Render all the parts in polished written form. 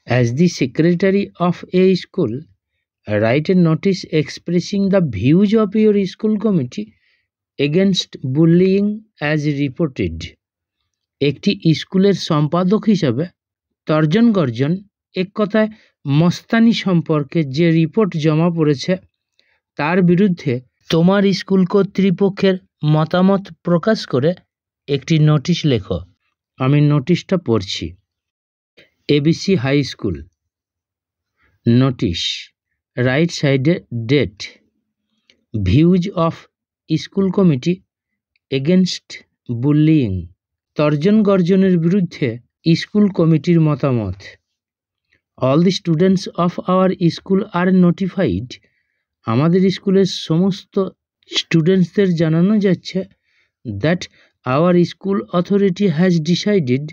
As the secretary of a school, write a notice expressing the views of your school committee against bullying as reported. একটি স্কুলের সম্পাদক হিসাবে তর্জন গর্জন, এক কথায় মস্তানি সম্পর্কে যে রিপোর্ট জমা পড়েছে তার বিরুদ্ধে তোমার স্কুল কর্তৃপক্ষের মতামত প্রকাশ করে একটি নোটিশ লেখো। আমি নোটিশটা পড়ছি। ABC high school notice, right সাইডে date, views of school committee against bullying, তর্জন গর্জনের বিরুদ্ধে স্কুল কমিটির মতামত। All the students of our school are notified, আমাদের স্কুলের সমস্ত স্টুডেন্টসদের জানানো যাচ্ছে that our school authority has decided,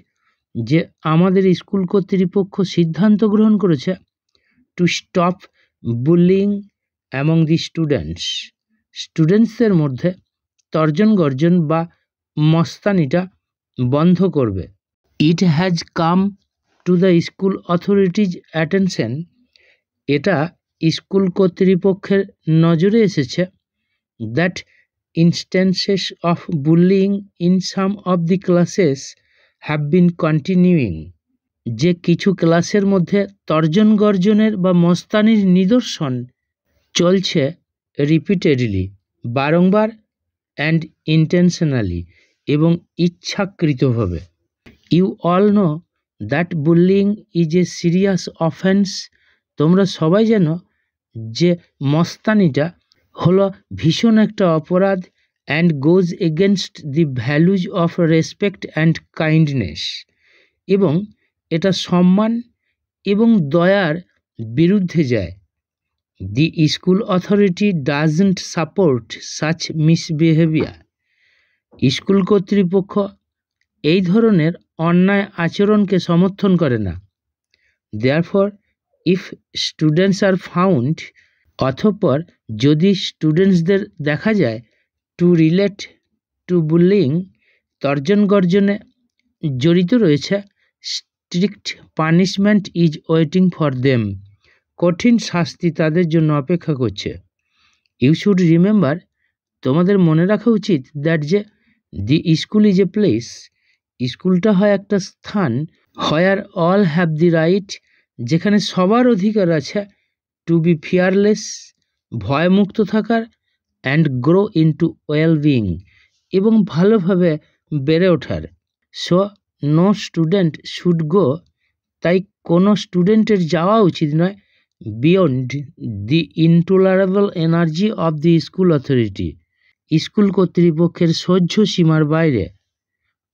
যে আমাদের স্কুল কর্তৃপক্ষ সিদ্ধান্ত গ্রহণ করেছে to stop bullying among the students, স্টুডেন্টসদের মধ্যে তর্জন গর্জন বা মস্তানিটা বন্ধ করবে। It has come to the school authorities attention, এটা স্কুল কর্তৃপক্ষের নজরে এসেছে that instances of bullying in some of the classes have been continuing, যে কিছু ক্লাসের মধ্যে তর্জন গর্জনের বা মস্তানির নিদর্শন চলছে রিপিটেডলি, বারংবার, অ্যান্ড ইন্টেনশনালি, এবং ইচ্ছাকৃতভাবে। You all know that bullying is a serious offence, তোমরা সবাই জানো যে মস্তানিটা হলো ভীষণ একটা অপরাধ, and goes against the values of respect and kindness, এবং এটা সম্মান এবং দয়ার বিরুদ্ধে যায়। The school authority doesn't support such misbehaviour, school কর্তৃপক্ষ এই ধরনের অন্যায় আচরণকে সমর্থন করে না। Therefore if students are found, অতঃপর যদি স্টুডেন্টসদের দেখা যায় টু রিলেট টু বুলিং, তর্জন গর্জনে জড়িত রয়েছে, strict punishment is waiting for them, কঠিন শাস্তি তাদের জন্য অপেক্ষা করছে। ইউ শুড রিমেম্বার, তোমাদের মনে রাখা উচিত দ্যাট যে the school is a place, স্কুলটা হয় একটা স্থান, where all have the right, যেখানে সবার অধিকার আছে, টু বি ফিয়ারলেস, ভয়মুক্ত থাকার, and grow into well being, এবং ভালোভাবে বেড়ে ওঠার। So no student should go, তাই কোনো স্টুডেন্টের যাওয়া উচিত নয় beyond the intolerable energy of the school authority, school কর্তৃপক্ষের সহ্য সীমার বাইরে।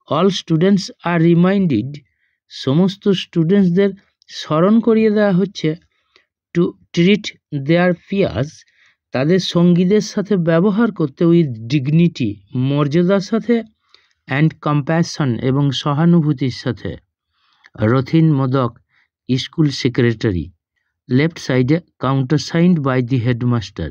অল স্টুডেন্টস আর রিমাইন্ডেড, সমস্ত স্টুডেন্টসদের স্মরণ করিয়ে দেওয়া হচ্ছে টু ট্রিট দেয়ার পিয়ার্স, তাদের সঙ্গীদের সাথে ব্যবহার করতে উইথ ডিগনিটি, মর্যাদার সাথে, অ্যান্ড কম্প্যাশন, এবং সহানুভূতির সাথে। Rathin modak, school secretary, left সাইডে কাউন্টারসাইন্ড বাই দি হেডমাস্টার।